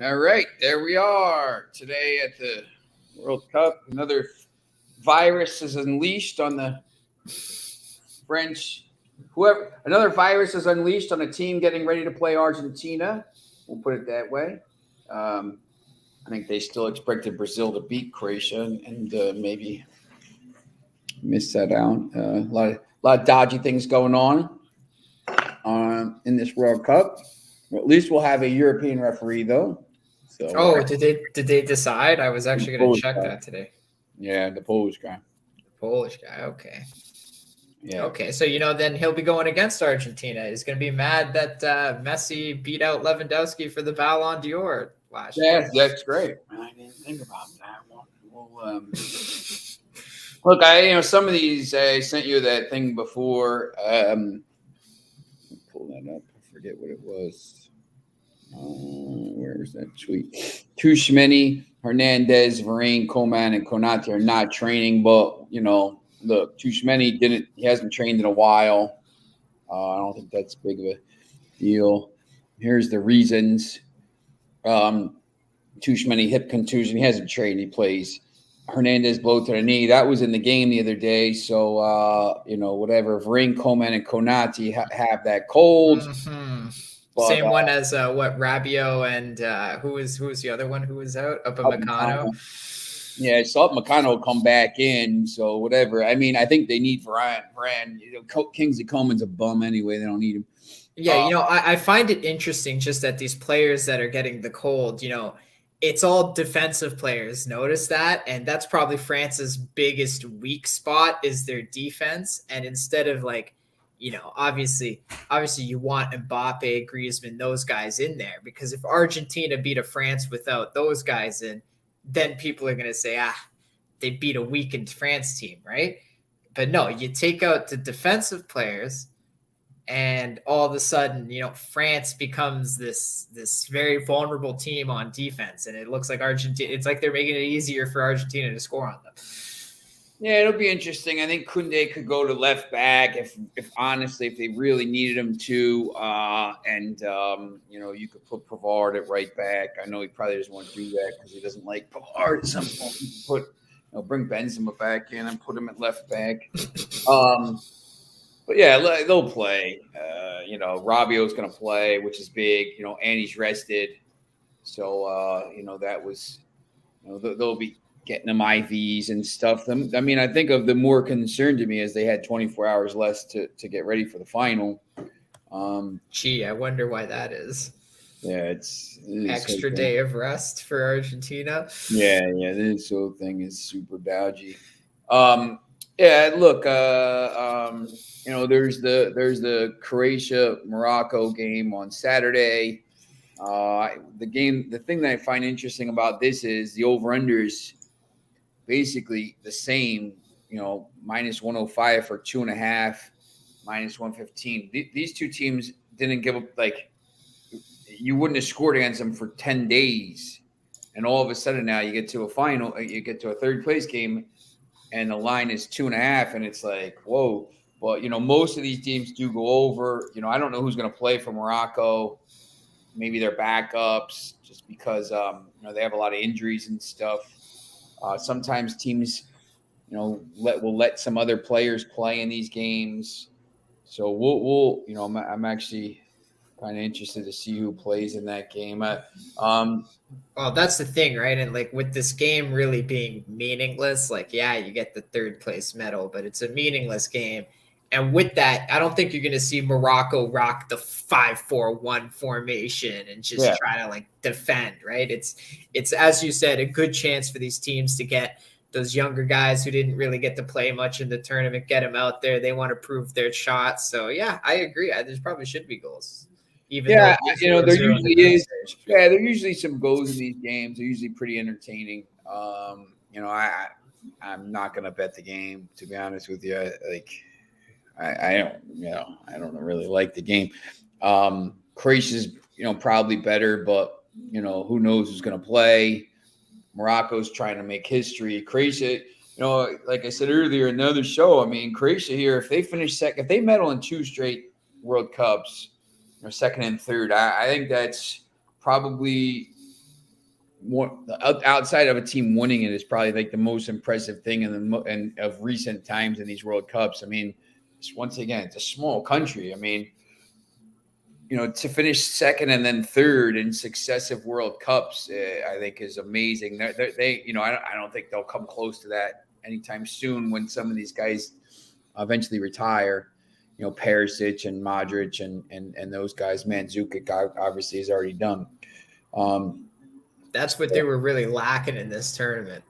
All right, there we are today at the World Cup. Another virus is unleashed on the French. Another virus is unleashed on a team getting ready to play Argentina. We'll put it that way. Um, I think they still expected Brazil to beat Croatia and maybe miss that out. A lot of dodgy things going on in this World Cup. Well, at least we'll have a European referee though. So Oh, did they decide? I was the actually going to Polish check guy. that today. Yeah, the Polish guy. Polish guy. Okay. Yeah. Okay. So then he'll be going against Argentina. He's going to be mad that Messi beat out Lewandowski for the Ballon d'Or last year. Yeah, that's great. I didn't think about that. Look, some of these I sent you that thing before. Pull that up. I forget what it was. Where was that tweet? Tushmeni, Hernandez, Varane, Coman, and Konate are not training, but look, Tushmeni didn't. He hasn't trained in a while. I don't think that's big of a deal. Here's the reasons. Tushmeni hip contusion. He hasn't trained. He plays. Hernandez blow to the knee. That was in the game the other day. So whatever. Varane, Coman, and Konate have that cold. Mm-hmm. But, Same one as Rabiot and who was the other one who was out? Upamecano. Yeah, so Upamecano will come back in. So whatever. I mean, I think they need Varane. Kingsley Coman's a bum anyway. They don't need him. Yeah, I find it interesting just that these players that are getting the cold, it's all defensive players. Notice that, and that's probably France's biggest weak spot is their defense. And instead of obviously you want Mbappe, Griezmann, those guys in there, because if Argentina beat a France without those guys in, then people are going to say, they beat a weakened France team, right? But no, you take out the defensive players and all of a sudden, France becomes this very vulnerable team on defense, and it looks like Argentina. It's like they're making it easier for Argentina to score on them. Yeah, it'll be interesting. I think Koundé could go to left back if honestly, if they really needed him to. You could put Pavard at right back. I know he probably doesn't want to do that because he doesn't like Pavard at some point. You can bring Benzema back in and put him at left back. But yeah, they'll play. Rabiot's going to play, which is big. Annie's rested. So, that was, they'll be getting them IVs and stuff. I mean, I think of the more concern to me is they had 24 hours less to get ready for the final. I wonder why that is. Yeah, it's extra day of rest for Argentina. Yeah, this whole thing is super dodgy. Yeah, look, there's the Croatia Morocco game on Saturday. The thing that I find interesting about this is the over-unders basically the same, minus 105 for 2.5, minus 115. These two teams didn't give up, you wouldn't have scored against them for 10 days. And all of a sudden now you get to a final, you get to a third place game and the line is 2.5 and it's like, whoa. But, most of these teams do go over. I don't know who's going to play for Morocco. Maybe their backups just because, they have a lot of injuries and stuff. Sometimes teams, will let some other players play in these games. So we'll I'm actually kind of interested to see who plays in that game. Well, that's the thing, right? And with this game really being meaningless, you get the third place medal, but it's a meaningless game. And with that, I don't think you're going to see Morocco rock the 5-4-1 formation and just try to defend, right? It's as you said, a good chance for these teams to get those younger guys who didn't really get to play much in the tournament, get them out there. They want to prove their shots. So yeah, I agree. There probably should be goals. There usually is. Yeah, there usually some goals in these games. They're usually pretty entertaining. I'm not going to bet the game, to be honest with you. I don't really like the game. Croatia's, probably better, but who knows who's going to play. Morocco's trying to make history. Croatia, like I said earlier in another show, I mean, Croatia here, if they finish second, if they medal in 2 straight World Cups, second and third, I think that's probably outside of a team winning it is probably like the most impressive thing in of recent times in these World Cups. I mean, once again, it's a small country. I mean, to finish second and then third in successive World Cups, I think is amazing. They I don't think they'll come close to that anytime soon when some of these guys eventually retire. Perisic and Modric and those guys. Mandzukic obviously is already done. That's what they were really lacking in this tournament.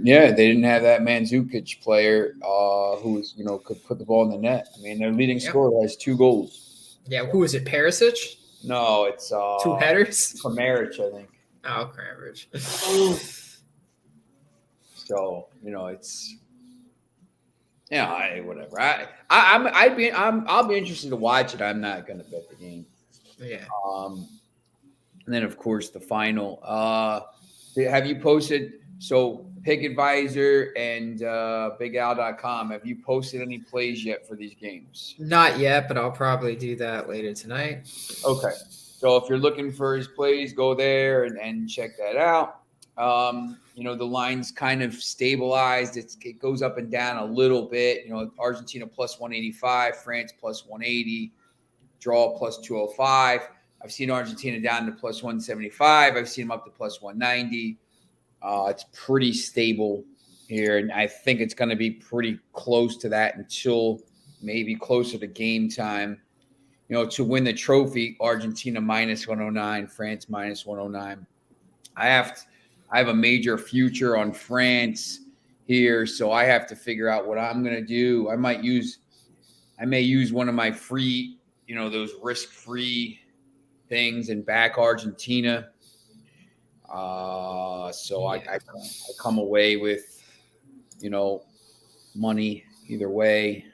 Yeah, they didn't have that Mandzukic player who was, could put the ball in the net. I mean, their leading scorer has 2 goals. Yeah, who is it? Perisic? No, it's 2 headers. Kramaric, I think. Oh, Kramaric. So it's whatever. I'll be interested to watch it. I'm not going to bet the game. Yeah. And then of course the final. Have you posted? So Pick Advisor and BigAl.com. Have you posted any plays yet for these games? Not yet, but I'll probably do that later tonight. Okay. So if you're looking for his plays, go there and check that out. The line's kind of stabilized. It goes up and down a little bit. Argentina plus 185, France plus 180, draw plus 205. I've seen Argentina down to plus 175. I've seen them up to plus 190. It's pretty stable here, and I think it's going to be pretty close to that until maybe closer to game time. To win the trophy, Argentina minus 109, France minus 109. I have a major future on France here, so I have to figure out what I'm going to do. I may use one of my free, those risk-free things and back Argentina. So I come away with, money either way.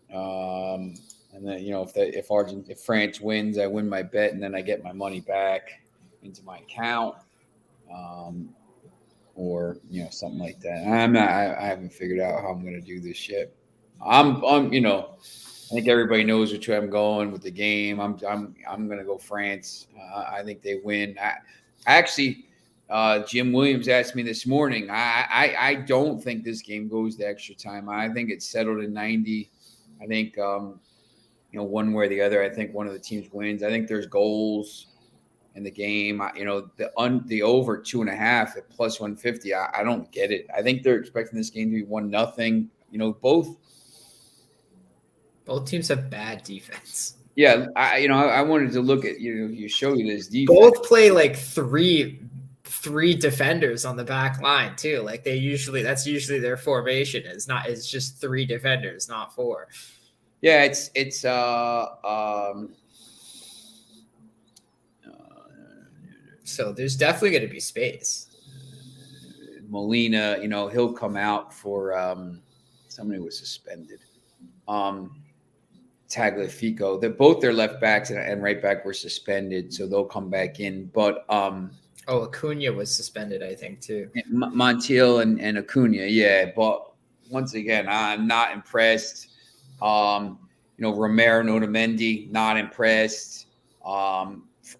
And then, if France wins, I win my bet and then I get my money back into my account. Or something like that. I haven't figured out how I'm going to do this yet. I think everybody knows which way I'm going with the game. I'm going to go France. I think they win. Actually, Jim Williams asked me this morning. I don't think this game goes to extra time. I think it's settled in 90. I think one way or the other. I think one of the teams wins. I think there's goals in the game. The over 2.5 at plus 150. I don't get it. I think they're expecting this game to be 1-0. Both teams have bad defense. Yeah, I wanted to look at show you this defense. Both play like three defenders on the back line too. Like that's usually their formation. It's just 3 defenders, not 4. Yeah, it's so there's definitely going to be space. Molina, he'll come out for somebody was suspended. Tagliafico, both their left backs and right back were suspended, so they'll come back in. But Acuna was suspended, I think, too. Montiel and Acuna, yeah. But once again, I'm not impressed. Romero, Otamendi, not impressed.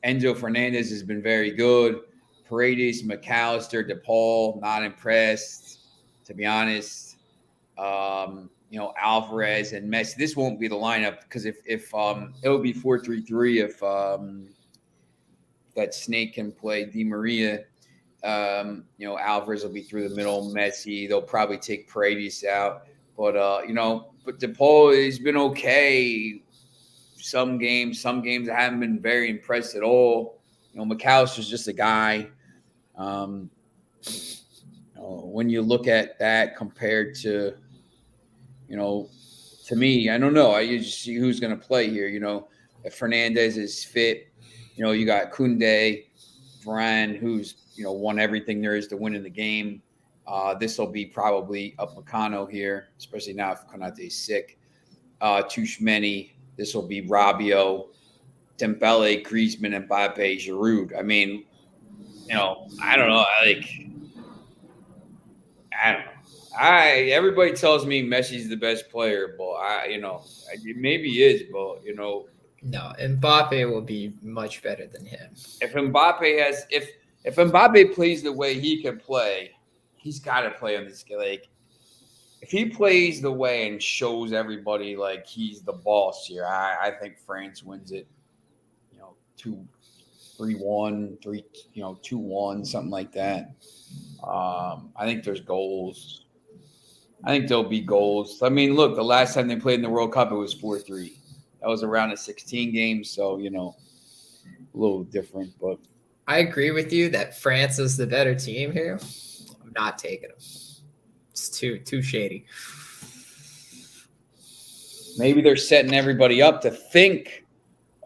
Enzo Fernandez has been very good. Paredes, McAllister, DePaul, not impressed, to be honest. Alvarez and Messi. This won't be the lineup because if it'll be 4-3-3 if that snake can play Di Maria. Alvarez will be through the middle. Messi, they'll probably take Paredes out. But but DePaul has been okay. Some games I haven't been very impressed at all. McAllister's just a guy. When you look at that compared to, to me, I don't know. You just see who's going to play here. If Fernandez is fit, you got Koundé, Varane, who's won everything there is to win in the game. This will be probably Upamecano here, especially now if Konate is sick. Tchouaméni. This will be Rabiot, Dembele, Griezmann, Mbappe, Giroud. I mean, I don't know. I don't know. Everybody tells me Messi's the best player, but maybe he is, but No, Mbappe will be much better than him. If Mbappe has, if Mbappe plays the way he can play, he's got to play on this. Like, if he plays the way and shows everybody like he's the boss here, I think France wins it. 3-1, 2-1, something like that. I think there's goals. I think there'll be goals. I mean, look, the last time they played in the World Cup, it was 4-3. That was around a 16 game, so a little different. But I agree with you that France is the better team here. I'm not taking them. It's too shady. Maybe they're setting everybody up to think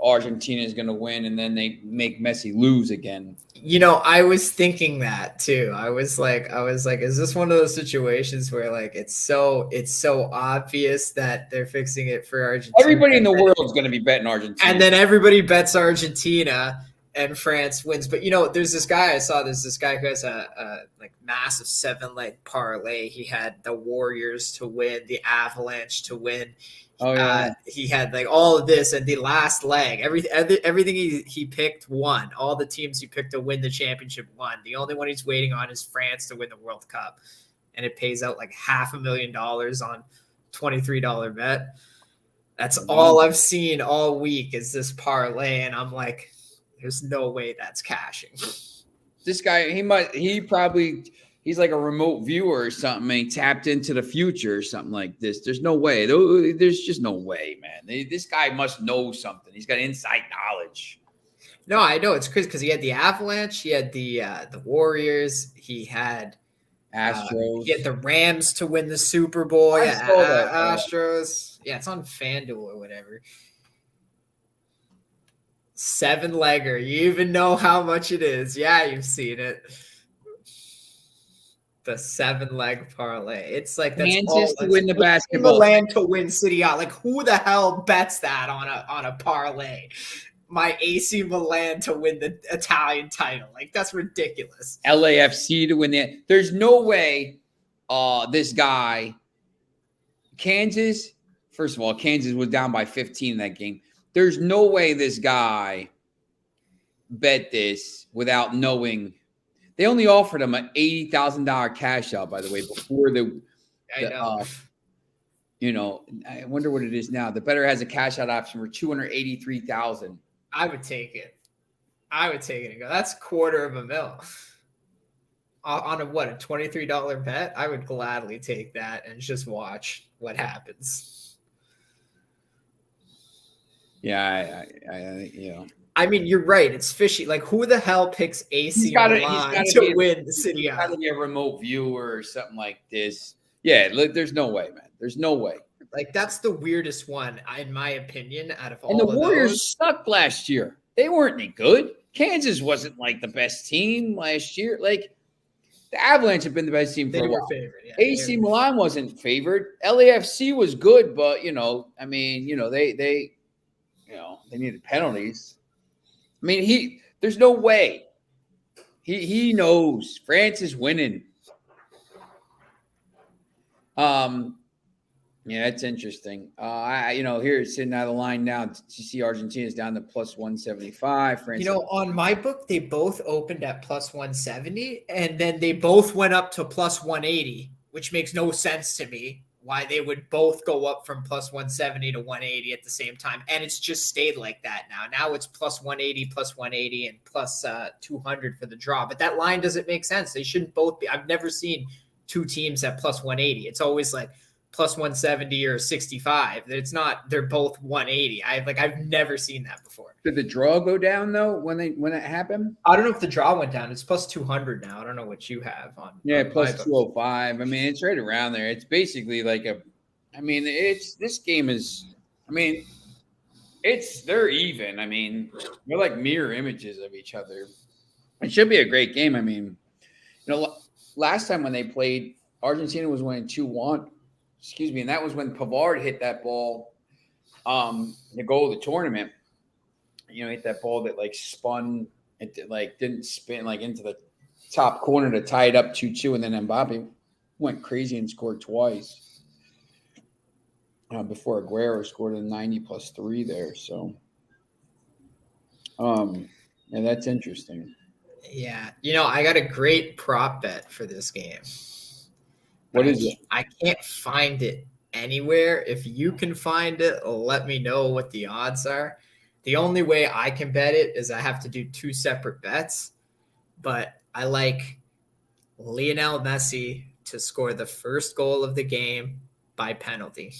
Argentina is going to win, and then they make Messi lose again. I was thinking that too. I was like, is this one of those situations where like it's so obvious that they're fixing it for Argentina? Everybody in the world is going to be betting Argentina, and then everybody bets Argentina, and France wins. But there's this guy I saw. There's this guy who has a like massive 7-leg parlay. He had the Warriors to win, the Avalanche to win. Oh yeah. He had like all of this, and the last leg, everything he picked won. All the teams he picked to win the championship won. The only one he's waiting on is France to win the World Cup, and it pays out like $500,000 on $23 bet. That's all I've seen all week is this parlay, and I'm like, there's no way that's cashing. This guy, he's like a remote viewer or something, and he tapped into the future or something like this. There's no way. There's just no way, man. This guy must know something. He's got inside knowledge. No, I know. It's crazy because he had the Avalanche, he had the Warriors, he had Astros. He had the Rams to win the Super Bowl. I saw that, Astros. Yeah, it's on FanDuel or whatever. 7-legger. You even know how much it is. Yeah, you've seen it. The 7-leg parlay. It's like that's Kansas to win the basketball. Milan to win City A. Like who the hell bets that on a parlay? My AC Milan to win the Italian title. Like that's ridiculous. LAFC to win that. There's no way this guy Kansas, first of all, Kansas was down by 15 in that game. There's no way this guy bet this without knowing. They only offered him an $80,000 cash out, by the way, before I wonder what it is now. The bettor has a cash out option for $283,000. I would take it. And go. That's $250,000 on a $23 bet. I would gladly take that and just watch what happens. Yeah, I mean, you're right. It's fishy. Like, who the hell picks AC Milan to win the City A? Got to be a remote viewer or something like this. Yeah, there's no way, man. There's no way. Like, that's the weirdest one, in my opinion, out of all of those. And the Warriors those. sucked last year. They weren't any good. Kansas wasn't like the best team last year. Like, the Avalanche have been the best team for a while. Favored, yeah. AC Milan wasn't favored. LAFC was good, but they needed penalties. I mean, there's no way. He knows France is winning. Yeah, it's interesting. Here it's sitting out of the line now. You see Argentina's down to plus 175. France, on my book, they both opened at plus 170, and then they both went up to plus 180, which makes no sense to me. Why they would both go up from plus 170 to 180 at the same time. And it's just stayed like that now. Now it's plus 180, and plus 200 for the draw. But that line doesn't make sense. They shouldn't both be. I've never seen two teams at plus 180. It's always like plus 170 or 65. It's not, they're both 180. I've never seen that before. Did the draw go down though when it happened? I don't know if the draw went down. It's plus 200 now. I don't know what you have on. Yeah, plus 205. I mean, it's right around there. It's basically like this game is, they're even. I mean, they're like mirror images of each other. It should be a great game. I mean, last time when they played, Argentina was winning 2-1. Excuse me, and that was when Pavard hit that ball, the goal of the tournament. Hit that ball that spun, it didn't spin into the top corner to tie it up 2-2, and then Mbappe went crazy and scored twice before Aguero scored a 90 plus 3 there. So, that's interesting. Yeah. I got a great prop bet for this game. What is it? I can't find it anywhere. If you can find it, let me know what the odds are. The only way I can bet it is I have to do 2 separate bets, but I like Lionel Messi to score the first goal of the game by penalty.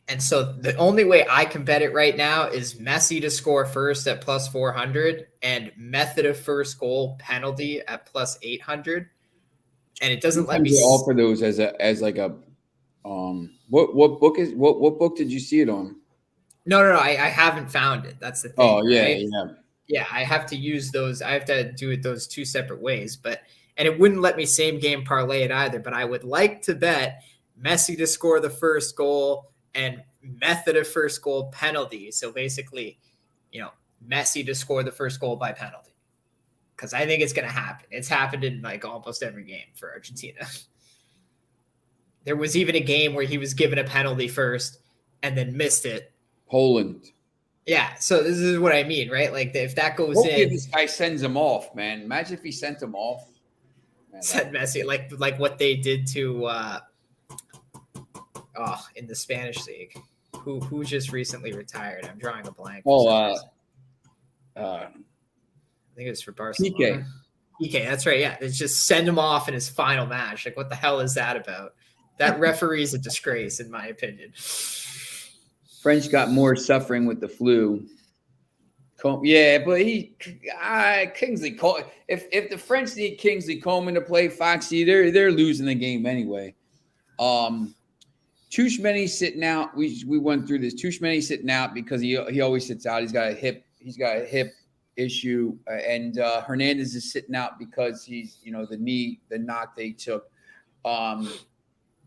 And so the only way I can bet it right now is Messi to score first at plus 400 and method of first goal penalty at plus 800. And it doesn't let me offer those as like a what book did you see it on? No, I haven't found it. That's the thing. Oh yeah, right? yeah. Yeah, I have to use those. I have to do it those 2 separate ways, and it wouldn't let me same game parlay it either. But I would like to bet Messi to score the first goal and method of first goal penalty. So basically, Messi to score the first goal by penalty, because I think it's going to happen. It's happened in like almost every game for Argentina. There was even a game where he was given a penalty first and then missed it. Poland. Yeah, so this is what I mean, right? Like if that goes Hopefully in, this guy sends him off, man. Imagine if he sent him off. Man, said Messi, like what they did to in the Spanish league. Who just recently retired? I'm drawing a blank. I think it was for Barcelona. PK, that's right. Yeah, it's just send him off in his final match. Like, what the hell is that about? That referee is a disgrace, in my opinion. French got more suffering with the flu. Yeah, but Kingsley Coleman. If the French need Kingsley Coleman to play Foxy, they're losing the game anyway. Tuchmeni sitting out. We went through this. Tuchmeni sitting out because he always sits out. He's got a hip issue, and Hernandez is sitting out because he's the knock they took.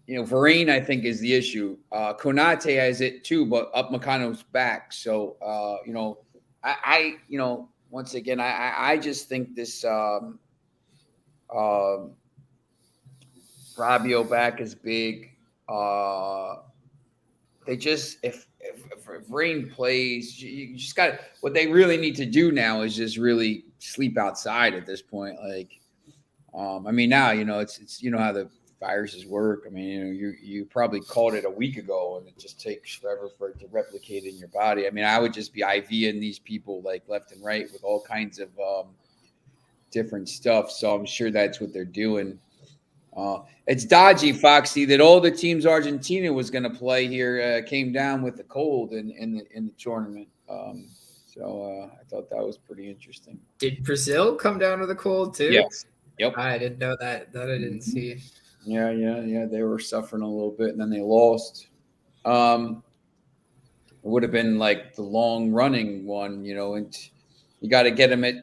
Varane, I think, is the issue. Konate has it too, but Upamecano's back. So, once again, I just think this Rabiot back is big. They just if Varane plays, you just got what they really need to do now is just really sleep outside at this point. Like, now it's how the viruses work. You probably called it a week ago, and it just takes forever for it to replicate in your body. I would just be IVing these people like left and right with all kinds of different stuff. So I'm sure that's what they're doing. It's dodgy, Foxy, that all the teams Argentina was going to play here came down with the cold in the tournament. So I thought that was pretty interesting. Did Brazil come down with a cold too? Yes. Yep. I didn't know that. That I didn't see. Yeah. They were suffering a little bit, and then they lost. It would have been like the long running one, and you got to get them at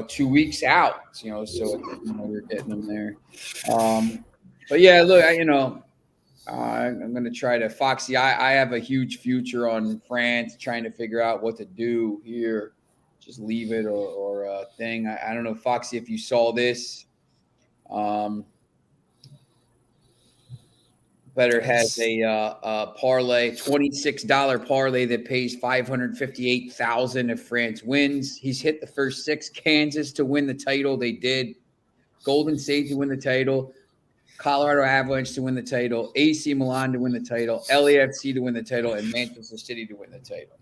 2 weeks out, so we're getting them there. But yeah, look, I'm going to try to Foxy. I have a huge future on France, trying to figure out what to do here. Just leave it or a thing. I don't know, Foxy, if you saw this. Better has a parlay, $26 parlay that pays $558,000 if France wins. He's hit the first 6. Kansas to win the title. They did. Golden State to win the title. Colorado Avalanche to win the title. AC Milan to win the title. LAFC to win the title. And Manchester City to win the title.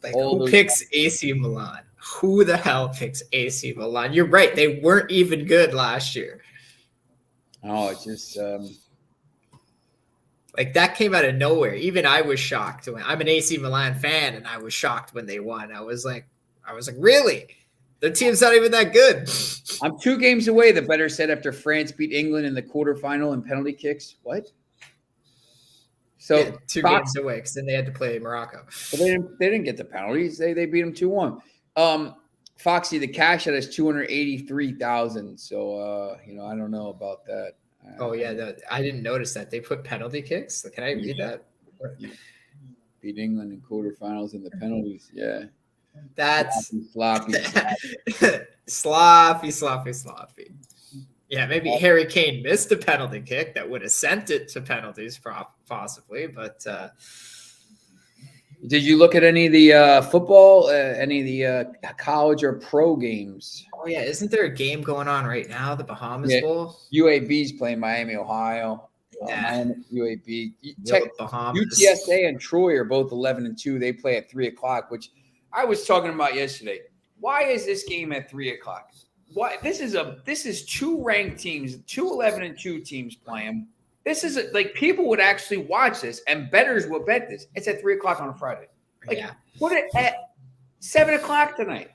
Like, who picks AC Milan? Who the hell picks AC Milan? You're right. They weren't even good last year. Oh, it's just like that came out of nowhere. Even I was shocked. I'm an AC Milan fan, and I was shocked when they won. I was like, really? The team's not even that good. I'm 2 games away, the better said after France beat England in the quarterfinal in penalty kicks. What? So yeah, 2 games away, because then they had to play Morocco. But they didn't get the penalties. They beat them 2-1. Foxy, the cash out is $283,000. So I don't know about that. Oh yeah, I didn't notice that they put penalty kicks. Can I read that? Yeah. Beat England in quarterfinals in the penalties. Yeah, that's sloppy. sloppy. Yeah, maybe Harry Kane missed a penalty kick that would have sent it to penalties, possibly. But Did you look at any of the football, any of the college or pro games? Oh yeah, isn't there a game going on right now? The Bahamas Yeah, Bowl. UAB's playing Miami, Ohio. Yeah, Miami, UAB, Yo, Bahamas. UTSA and Troy are both 11-2. They play at 3:00, which I was talking about yesterday. Why is this game at 3:00? Why this is two ranked teams, two 11-2 teams playing. This is like people would actually watch this, and bettors will bet this. It's at 3:00 on a Friday. Like, Yeah. put it at 7:00 tonight.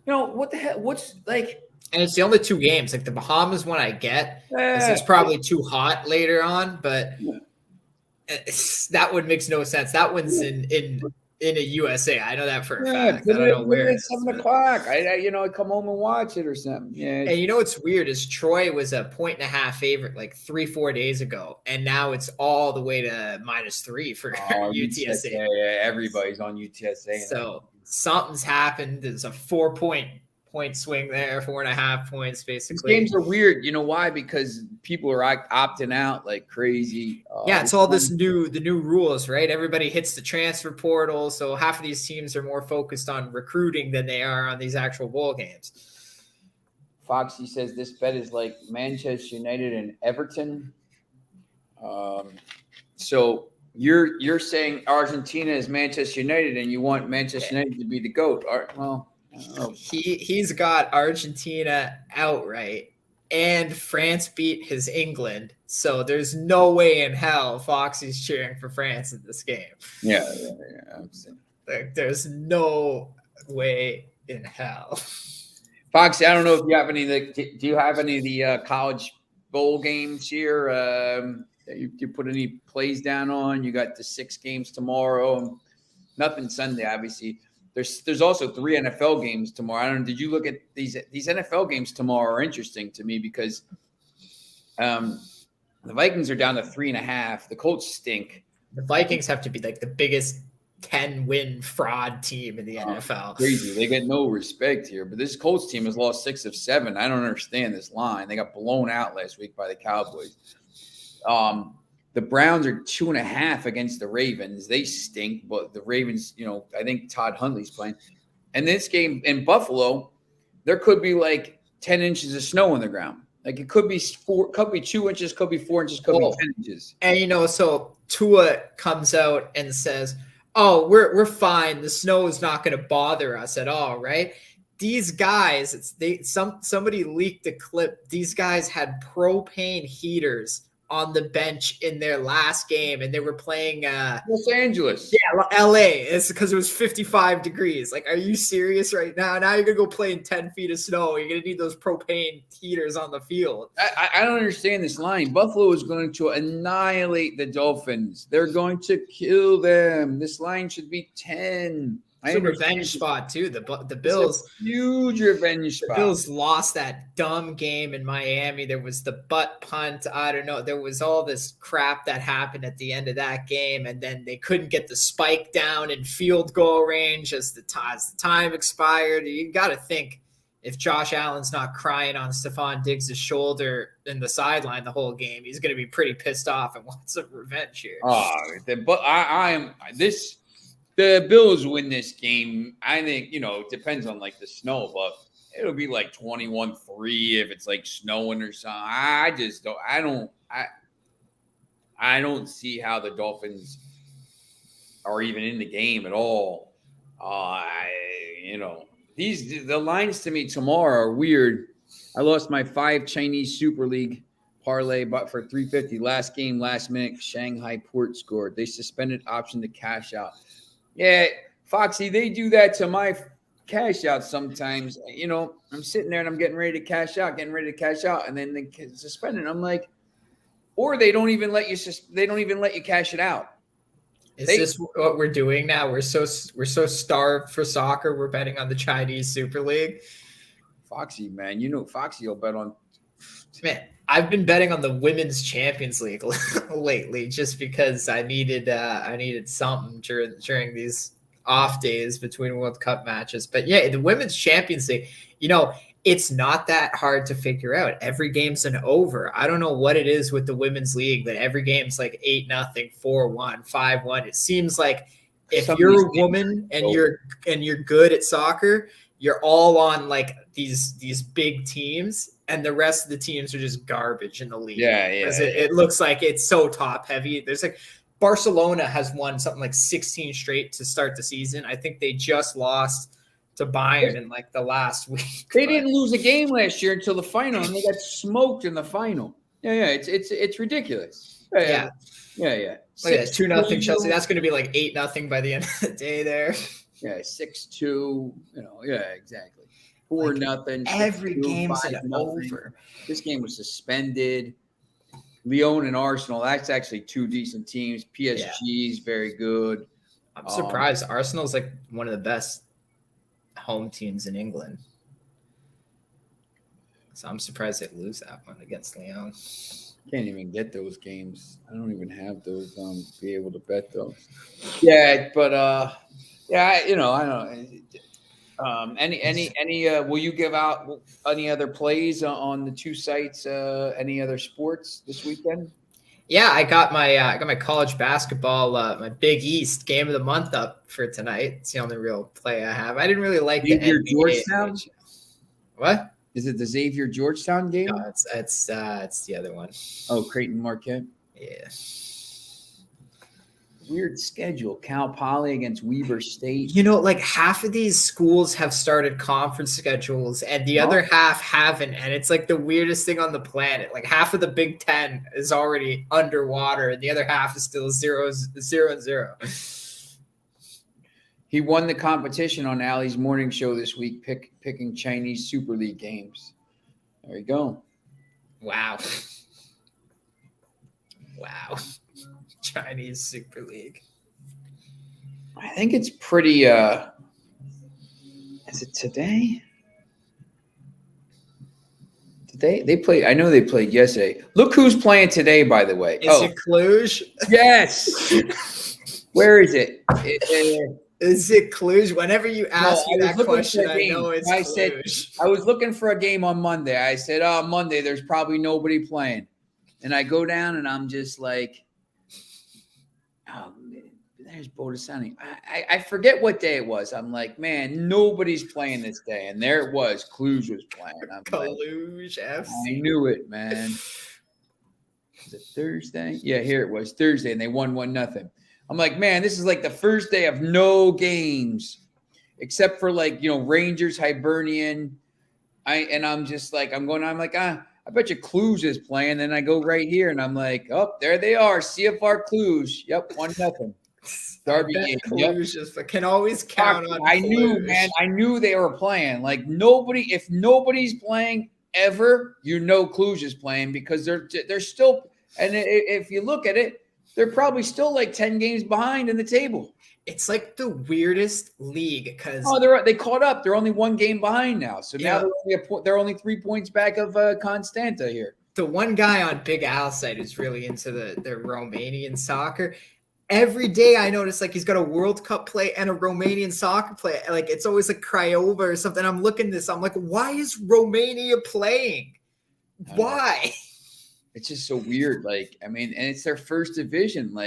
You know what the hell? What's like? And it's the only two games. Like the Bahamas one I get because it's probably too hot later on, but that one makes no sense. That one's in a USA. I know that for a fact. I don't know where. It's 7:00. I come home and watch it or something. Yeah. And you know what's weird is Troy was a 1.5 favorite like 3-4 days ago, and now it's all the way to -3 for UTSA. Yeah, everybody's on UTSA. So something's happened. There's a 4-point swing there, 4.5 points basically. These games are weird. You know why? Because people are opting out like crazy. Yeah, it's all the new rules, right? Everybody hits the transfer portal, so half of these teams are more focused on recruiting than they are on these actual bowl games. Foxy says this bet is like Manchester United and Everton. So you're saying Argentina is Manchester United, and you want Manchester United to be the GOAT? Well. He's got Argentina outright, and France beat his England. So there's no way in hell Foxy's cheering for France in this game. Yeah. Like, there's no way in hell. Foxy, I don't know if you have any. Do you have any of the college bowl games here? You put any plays down on? You got the 6 games tomorrow. Nothing Sunday, obviously. There's also 3 NFL games tomorrow. I don't know. Did you look at these NFL games tomorrow? Are interesting to me because the Vikings are down to 3.5. The Colts stink. The Vikings have to be like the biggest 10-win fraud team in the NFL. Crazy. They get no respect here. But this Colts team has lost 6 of 7. I don't understand this line. They got blown out last week by the Cowboys. The Browns are 2.5 against the Ravens. They stink, but the Ravens, I think Todd Huntley's playing. And this game in Buffalo, there could be like 10 inches of snow on the ground. Like it could be 2 inches, could be 4 inches, could be 10 inches. And so Tua comes out and says, "Oh, we're fine. The snow is not going to bother us at all, right?" These guys, somebody leaked a clip. These guys had propane heaters on the bench in their last game, and they were playing Los Angeles. Yeah, LA. It's because it was 55 degrees. Like, are you serious right now? Now you're gonna go play in 10 feet of snow. You're gonna need those propane heaters on the field. I don't understand this line. Buffalo is going to annihilate the Dolphins. They're going to kill them. This line should be 10. It's a revenge spot too. The Bills, huge revenge spot. The Bills lost that dumb game in Miami. There was the butt punt. I don't know. There was all this crap that happened at the end of that game, and then they couldn't get the spike down in field goal range as the time expired. You got to think if Josh Allen's not crying on Stephon Diggs' shoulder in the sideline the whole game, he's going to be pretty pissed off and wants some revenge here. The Bills win this game. I think, it depends on like the snow, but it'll be like 21-3 if it's like snowing or something. I don't see how the Dolphins are even in the game at all. The lines to me tomorrow are weird. I lost my 5 Chinese Super League parlay, but for 350 last game, last minute, Shanghai Port scored. They suspended option to cash out. Yeah, Foxy, they do that to my cash out sometimes. I'm sitting there and I'm getting ready to cash out, and then they suspend it. I'm like, or they don't even let you cash it out. Is this what we're doing now? We're so starved for soccer. We're betting on the Chinese Super League. Foxy, man, Foxy will bet on. Man, I've been betting on the Women's Champions League lately, just because I needed something during these off days between World Cup matches. But yeah, the Women's Champions League, it's not that hard to figure out. Every game's an over. I don't know what it is with the Women's League that every game's like 8-0, 4-1, 5-1. It seems like if some of you're these a woman and games- you're good at soccer, you're all on like these big teams, and the rest of the teams are just garbage in the league. Yeah. It looks like it's so top heavy. There's like Barcelona has won something like 16 straight to start the season. I think they just lost to Bayern in like the last week. They didn't lose a game last year until the final, and they got smoked in the final. Yeah. It's ridiculous. Yeah. Look at that, 2-0 Chelsea. That's going to be like 8-0 by the end of the day there. Yeah, 6-2. Yeah, exactly. 4-0. Every 6-2, game's 5-0. over. This game was suspended. Lyon and Arsenal, that's actually two decent teams. PSG is very good. I'm surprised. Arsenal's like one of the best home teams in England. So I'm surprised they lose that one against Lyon. Can't even get those games. I don't even have those. Be able to bet those. Yeah, but I don't know. Will you give out any other plays on the two sites? Any other sports this weekend? Yeah, I got my college basketball, my Big East game of the month up for tonight. It's the only real play I have. I didn't really like the NBA. Georgetown. What? Is it the Xavier Georgetown game? No, it's the other one. Oh, Creighton Marquette. Yeah. Weird schedule. Cal Poly against Weber State. Like half of these schools have started conference schedules and the other half haven't. And it's like the weirdest thing on the planet. Like half of the Big Ten is already underwater and the other half is still 0-0. He won the competition on Allie's morning show this week, picking Chinese Super League games. There you go. Wow. Chinese Super League. I think it's pretty is it today? They played. I know they played yesterday. Look who's playing today, by the way. Is it Cluj? Yes. Where is it? Is it Cluj? Whenever you ask me that question, I know it's Cluj. I was looking for a game on Monday. I said, Monday, there's probably nobody playing. And I go down and I'm just like, oh, man, there's Bodasani. I forget what day it was. I'm like, man, nobody's playing this day. And there it was. Cluj was playing. I'm Cluj like, FC. I knew it, man. Was it Thursday? Yeah, here it was. Thursday, and they won 1-0. I'm like, man, this is like the first day of no games, except for Rangers, Hibernian. I'm just like, I'm like, I bet you Cluj is playing. Then I go right here and I'm like, oh, there they are. CFR Cluj. Yep, 1-0. Derby game. Cluj can always count on. I knew, man. I knew they were playing. Like if nobody's playing ever, Cluj is playing because they're still. And if you look at it, they're probably still like 10 games behind in the table. It's like the weirdest league because they caught up. They're only one game behind now. So now they're only 3 points back of Constanta here. The one guy on Big Al's site who's really into the Romanian soccer. Every day I notice he's got a World Cup play and a Romanian soccer play. Like it's always like Craiova or something. I'm looking this. I'm like, why is Romania playing? Why? It's just so weird. And it's their first division.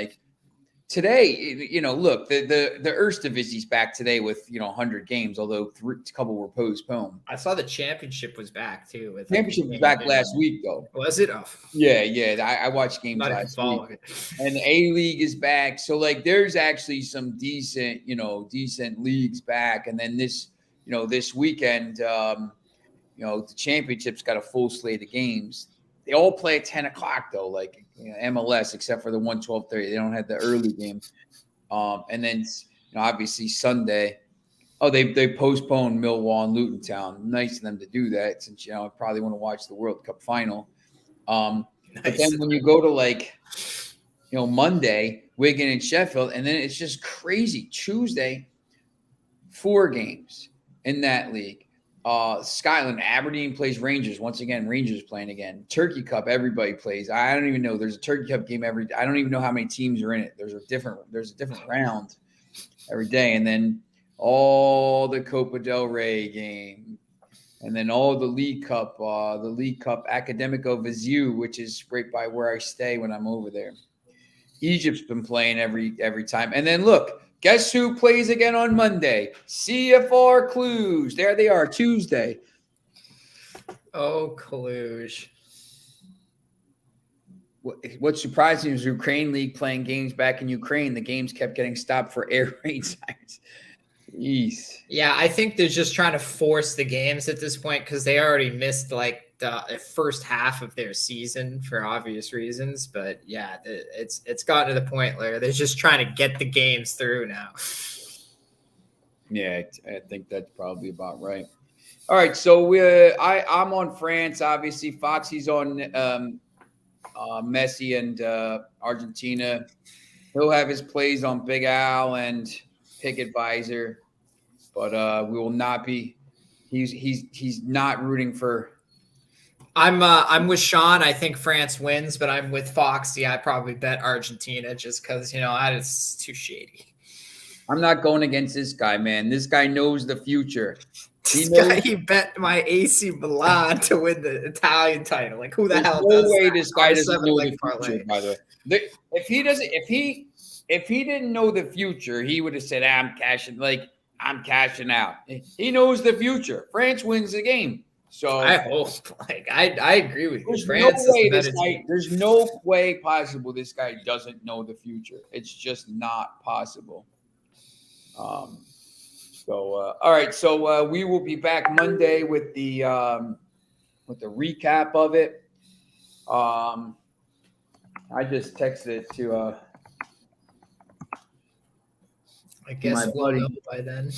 Today, look, the Eredivisie's back today with 100 games, although a couple were postponed. I saw the championship was back too. Championship was back last week, though. Was it? Oh. Yeah. I watched games last week, and the A League is back. So there's actually some decent leagues back, and then this weekend, the championship's got a full slate of games. They all play at 10 o'clock, though, MLS, except for the 1-12-30. They don't have the early game. And then, obviously Sunday. Oh, they postponed Millwall and Luton Town. Nice of them to do that since, I probably want to watch the World Cup final. But then when you go to, Monday, Wigan and Sheffield, and then it's just crazy. Tuesday, 4 games in that league. Scotland, Aberdeen plays Rangers. Once again, Rangers playing again. Turkey Cup, everybody plays. I don't even know. There's a Turkey Cup game I don't even know how many teams are in it. There's a different round every day. And then all the Copa del Rey game. And then all the League Cup, Academico Viseu, which is right by where I stay when I'm over there. Egypt's been playing every time. And then look, Guess who plays again on Monday? CFR Cluj. There they are, Tuesday. Oh, Cluj. What's surprising is Ukraine League playing games back in Ukraine. The games kept getting stopped for air raid sirens. Jeez. Yeah, I think they're just trying to force the games at this point because they already missed like the first half of their season for obvious reasons. But yeah, it's gotten to the point where they're just trying to get the games through now. Yeah, I think that's probably about right. All right, so I'm on France. Obviously, Foxy's on Messi and Argentina. He'll have his plays on Big Al and Pick Advisor, but we will not be. He's not rooting for. I'm with Sean. I think France wins, but I'm with Foxy. I probably bet Argentina just because it's too shady. I'm not going against this guy, man. This guy knows the future. He bet my AC Milan to win the Italian title. Like, who the hell no does way that? This guy doesn't know the future, by the way. If he didn't know the future, he would have said, I'm cashing out. He knows the future. France wins the game. So I hope. I agree with you. There's no way possible this guy doesn't know the future. It's just not possible. All right. So we will be back Monday with the recap of it. I just texted it to I guess we'll know by then.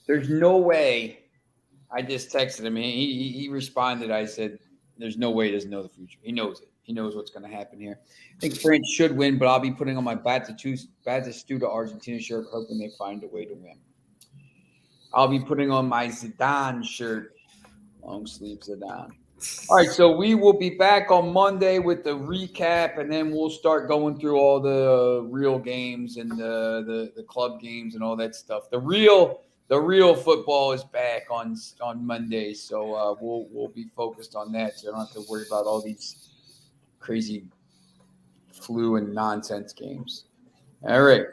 There's no way. I just texted him. He responded. I said, "There's no way he doesn't know the future. He knows it. He knows what's going to happen here. I think France should win, but I'll be putting on my Batistuta Argentina shirt, hoping they find a way to win. I'll be putting on my Zidane shirt, long sleeve Zidane. All right, so we will be back on Monday with the recap, and then we'll start going through all the real games and the club games and all that stuff. The real football is back on Monday, so we'll be focused on that. So I don't have to worry about all these crazy flu and nonsense games. All right.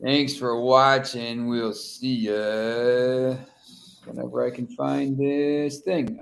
Thanks for watching. We'll see you whenever I can find this thing.